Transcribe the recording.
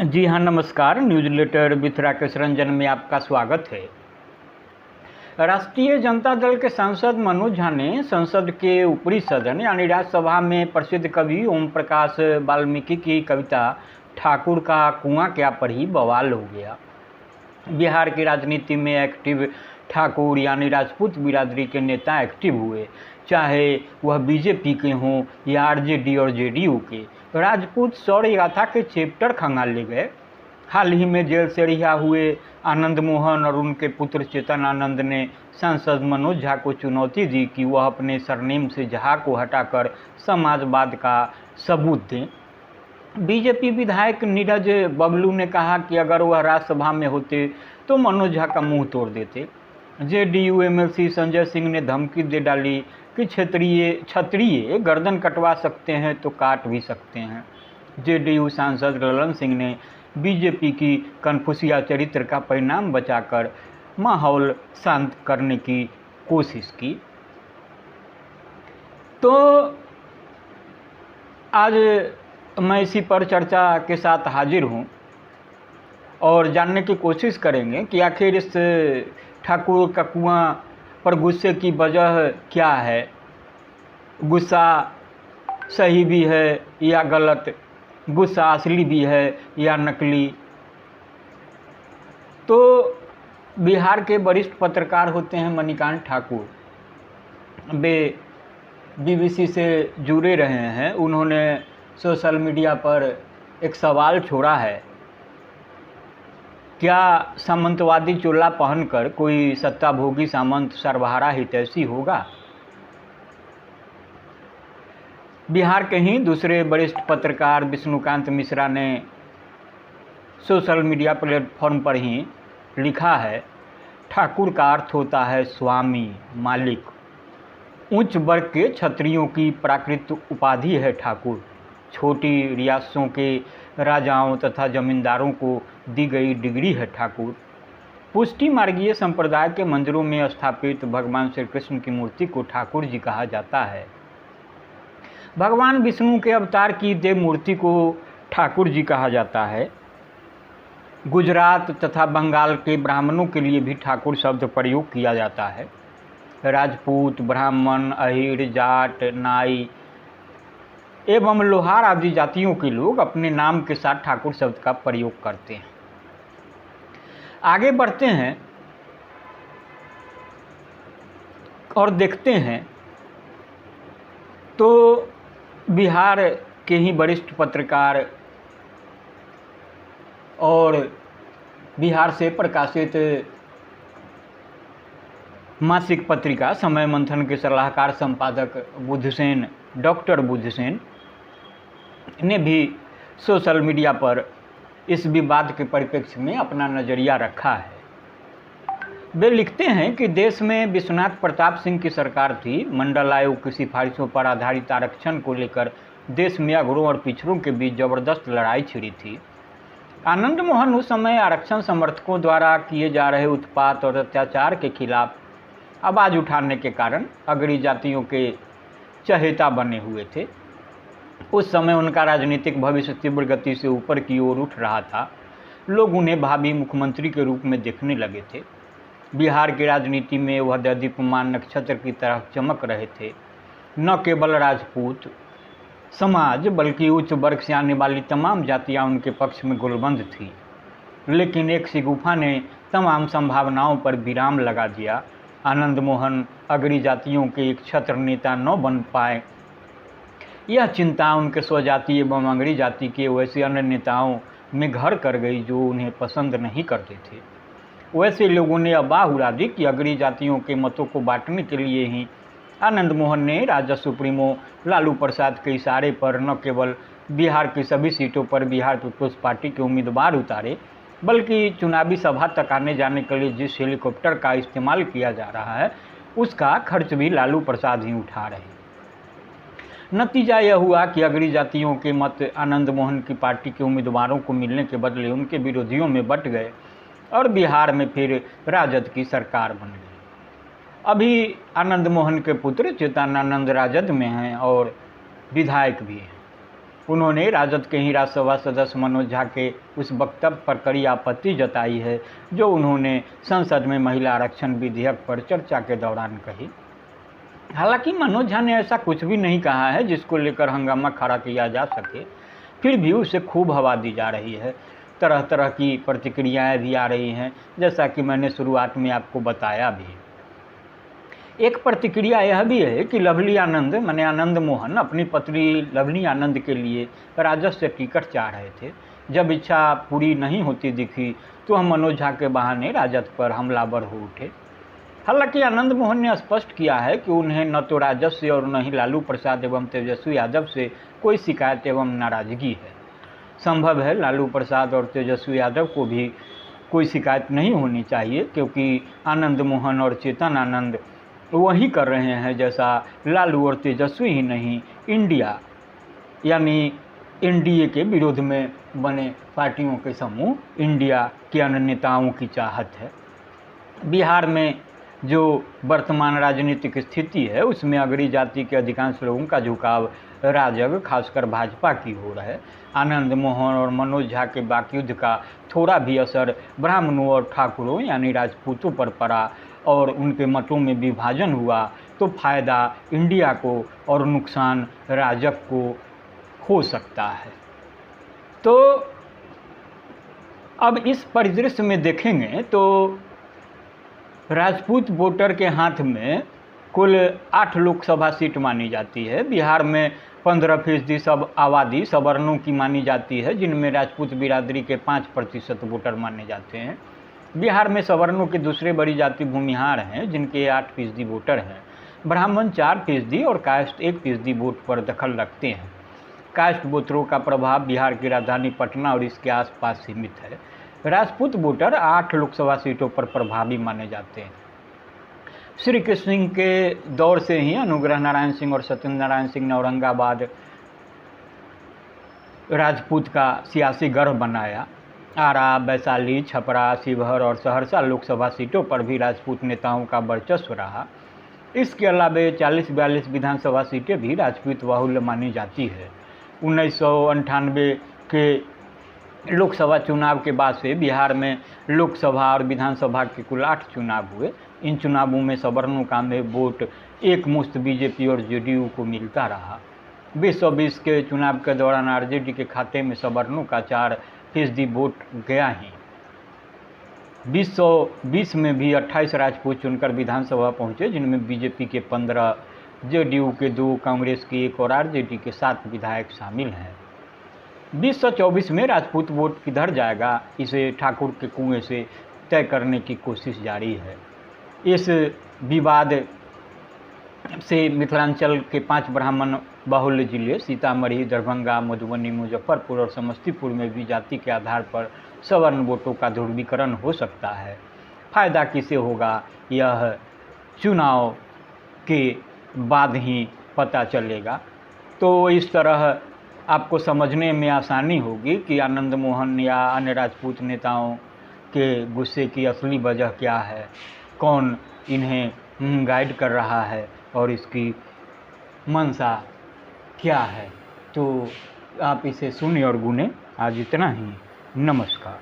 जी हाँ, नमस्कार। Newsletter with Rakesh Ranjan में आपका स्वागत है। राष्ट्रीय जनता दल के सांसद मनोज झा ने संसद के ऊपरी सदन यानी राज्यसभा में प्रसिद्ध कवि ओम प्रकाश वाल्मीकि की कविता ठाकुर का कुआं क्या पर ही बवाल हो गया। बिहार की राजनीति में एक्टिव ठाकुर यानी राजपूत बिरादरी के नेता एक्टिव हुए, चाहे वह बीजेपी के हों या आरजेडी और जेडीयू के। राजपूत शौर्य गाथा के चैप्टर खंगाले गए। हाल ही में जेल से रिहा हुए आनंद मोहन और उनके पुत्र चेतन आनंद ने सांसद मनोज झा को चुनौती दी कि वह अपने सरनेम से झा को हटाकर समाजवाद का सबूत दें। बीजेपी विधायक नीरज बबलू ने कहा कि अगर वह राज्यसभा में होते तो मनोज झा का मुंह तोड़ देते। जेडीयू एमएलसी संजय सिंह ने धमकी दे डाली कि क्षत्रिय गर्दन कटवा सकते हैं तो काट भी सकते हैं। जेडीयू सांसद ललन सिंह ने बीजेपी की कनफुसिया चरित्र का परिणाम बचाकर माहौल शांत करने की कोशिश की। तो आज मैं इसी पर चर्चा के साथ हाजिर हूँ और जानने की कोशिश करेंगे कि आखिर इस ठाकुर का कुआं पर गुस्से की वजह क्या है। गुस्सा सही भी है या गलत, गुस्सा असली भी है या नकली। तो बिहार के वरिष्ठ पत्रकार होते हैं मणिकांत ठाकुर। वे बीबीसी से जुड़े रहे हैं। उन्होंने सोशल मीडिया पर एक सवाल छोड़ा है, क्या सामंतवादी चोला पहनकर कोई सत्ताभोगी सामंत सर्वहारा हितैषी होगा। बिहार के ही दूसरे वरिष्ठ पत्रकार विष्णुकांत मिश्रा ने सोशल मीडिया प्लेटफॉर्म पर ही लिखा है, ठाकुर का अर्थ होता है स्वामी, मालिक। उच्च वर्ग के क्षत्रियों की प्राकृत उपाधि है ठाकुर। छोटी रियासतों के राजाओं तथा जमींदारों को दी गई डिग्री है ठाकुर। पुष्टि मार्गीय संप्रदाय के मंदिरों में स्थापित भगवान श्री कृष्ण की मूर्ति को ठाकुर जी कहा जाता है। भगवान विष्णु के अवतार की देव मूर्ति को ठाकुर जी कहा जाता है। गुजरात तथा बंगाल के ब्राह्मणों के लिए भी ठाकुर शब्द प्रयोग किया जाता है। राजपूत, ब्राह्मण, अहीर, जाट, नाई एवं लोहार आदि जातियों के लोग अपने नाम के साथ ठाकुर शब्द का प्रयोग करते हैं। आगे बढ़ते हैं और देखते हैं तो बिहार के ही वरिष्ठ पत्रकार और बिहार से प्रकाशित मासिक पत्रिका समय मंथन के सलाहकार संपादक बुद्धसेन, डॉक्टर बुद्धसेन ने भी सोशल मीडिया पर इस विवाद के परिप्रेक्ष्य में अपना नज़रिया रखा है। वे लिखते हैं कि देश में विश्वनाथ प्रताप सिंह की सरकार थी। मंडल आयोग की सिफारिशों पर आधारित आरक्षण को लेकर देश में अगड़ों और पिछड़ों के बीच जबरदस्त लड़ाई छिड़ी थी। आनंद मोहन उस समय आरक्षण समर्थकों द्वारा किए जा रहे उत्पात और अत्याचार के खिलाफ आवाज़ उठाने के कारण अगड़ी जातियों के चहेता बने हुए थे। उस समय उनका राजनीतिक भविष्य तीव्र गति से ऊपर की ओर उठ रहा था। लोग उन्हें भावी मुख्यमंत्री के रूप में देखने लगे थे। बिहार की राजनीति में वह दीप्यमान नक्षत्र की तरह चमक रहे थे। न केवल राजपूत समाज बल्कि उच्च वर्ग से आने वाली तमाम जातियां उनके पक्ष में गुलबंद थी। लेकिन एक शिगुफा ने तमाम संभावनाओं पर विराम लगा दिया। आनंद मोहन अगड़ी जातियों के एक छत्र नेता न बन पाए। यह चिंता उनके स्वजाति एवं अगड़ी जाति के वैसे अन्य नेताओं में घर कर गई जो उन्हें पसंद नहीं करते थे। वैसे लोगों ने अफवाह उड़ा दी कि अगड़ी जातियों के मतों को बांटने के लिए ही आनंद मोहन ने राजद सुप्रीमो लालू प्रसाद के इशारे पर न केवल बिहार की सभी सीटों पर बिहार पीपुल्स पार्टी के उम्मीदवार उतारे, बल्कि चुनावी सभा तक आने जाने के लिए जिस हेलीकॉप्टर का इस्तेमाल किया जा रहा है उसका खर्च भी लालू प्रसाद ही उठा रहे हैं। नतीजा यह हुआ कि अगड़ी जातियों के मत आनंद मोहन की पार्टी के उम्मीदवारों को मिलने के बदले उनके विरोधियों में बंट गए और बिहार में फिर राजद की सरकार बन गई। अभी आनंद मोहन के पुत्र चेतन आनंद राजद में हैं और विधायक भी हैं। उन्होंने राजद के ही राज्यसभा सदस्य मनोज झा के उस वक्तव्य पर कड़ी आपत्ति जताई है जो उन्होंने संसद में महिला आरक्षण विधेयक पर चर्चा के दौरान कही। हालांकि मनोज झा ने ऐसा कुछ भी नहीं कहा है जिसको लेकर हंगामा खड़ा किया जा सके, फिर भी उसे खूब हवा दी जा रही है। तरह तरह की प्रतिक्रियाएं भी आ रही हैं, जैसा कि मैंने शुरुआत में आपको बताया भी। एक प्रतिक्रिया यह भी है कि लवली आनंद माने आनंद मोहन अपनी पत्नी लवली आनंद के लिए राजद से टिकट चाह रहे थे। जब इच्छा पूरी नहीं होती दिखी तो हम मनोज झा के बहाने राजद पर हमलावर हो उठे। हालांकि आनंद मोहन ने स्पष्ट किया है कि उन्हें न तो राजद से और न ही लालू प्रसाद एवं तेजस्वी यादव से कोई शिकायत एवं नाराजगी है। संभव है लालू प्रसाद और तेजस्वी यादव को भी कोई शिकायत नहीं होनी चाहिए, क्योंकि आनंद मोहन और चेतन आनंद वही कर रहे हैं जैसा लालू और तेजस्वी ही नहीं, इंडिया यानी एनडीए के विरोध में बने पार्टियों के समूह इंडिया के अन्य नेताओं की चाहत है। बिहार में जो वर्तमान राजनीतिक स्थिति है उसमें अगड़ी जाति के अधिकांश लोगों का झुकाव राजग खासकर भाजपा की हो रहा है। आनंद मोहन और मनोज झा के वाकयुद्ध का थोड़ा भी असर ब्राह्मणों और ठाकुरों यानी राजपूतों पर पड़ा और उनके मतों में विभाजन हुआ तो फायदा इंडिया को और नुकसान राजग को हो सकता है। तो अब इस परिदृश्य में देखेंगे तो राजपूत वोटर के हाथ में कुल 8 लोकसभा सीट मानी जाती है। बिहार में 15% सब आबादी सवर्णों की मानी जाती है, जिनमें राजपूत बिरादरी के 5% वोटर माने जाते हैं। बिहार में सवर्णों की दूसरी बड़ी जाति भूमिहार हैं, जिनके 8% वोटर हैं। ब्राह्मण 4% और कास्ट 1% वोट पर दखल रखते हैं। कास्ट वोटरों का प्रभाव बिहार की राजधानी पटना और इसके आसपास सीमित है। राजपूत वोटर 8 लोकसभा सीटों पर प्रभावी माने जाते हैं। श्री कृष्ण सिंह के दौर से ही अनुग्रह नारायण सिंह और सत्येंद्र नारायण सिंह ने औरंगाबाद राजपूत का सियासी गढ़ बनाया। आरा, वैशाली, छपरा, शिवहर और सहरसा लोकसभा सीटों पर भी राजपूत नेताओं का वर्चस्व रहा। इसके अलावा 40-42 विधानसभा सीटें भी राजपूत बाहुल्य मानी जाती है। 1998 के लोकसभा चुनाव के बाद से बिहार में लोकसभा और विधानसभा के कुल 8 चुनाव हुए। इन चुनावों में सवर्णों का में वोट एक मुश्त बीजेपी और जेडीयू को मिलता रहा। 2020 के चुनाव के दौरान आरजेडी के खाते में सवर्णों का 4% वोट गया ही। 2020 में भी 28 राजपूत चुनकर विधानसभा पहुंचे, जिनमें बीजेपी के 15, जेडीयू के 2, कांग्रेस के 1 और आरजेडी के 7 विधायक शामिल हैं। 2024 में राजपूत वोट किधर जाएगा, इसे ठाकुर के कुएं से तय करने की कोशिश जारी है। इस विवाद से मिथिलांचल के 5 ब्राह्मण बाहुल्य जिले सीतामढ़ी, दरभंगा, मधुबनी, मुजफ्फरपुर और समस्तीपुर में भी जाति के आधार पर सवर्ण वोटों का ध्रुवीकरण हो सकता है। फायदा किसे होगा यह चुनाव के बाद ही पता चलेगा। तो इस तरह आपको समझने में आसानी होगी कि आनंद मोहन या अन्य राजपूत नेताओं के गुस्से की असली वजह क्या है, कौन इन्हें गाइड कर रहा है और इसकी मंशा क्या है। तो आप इसे सुने और गुने। आज इतना ही। नमस्कार।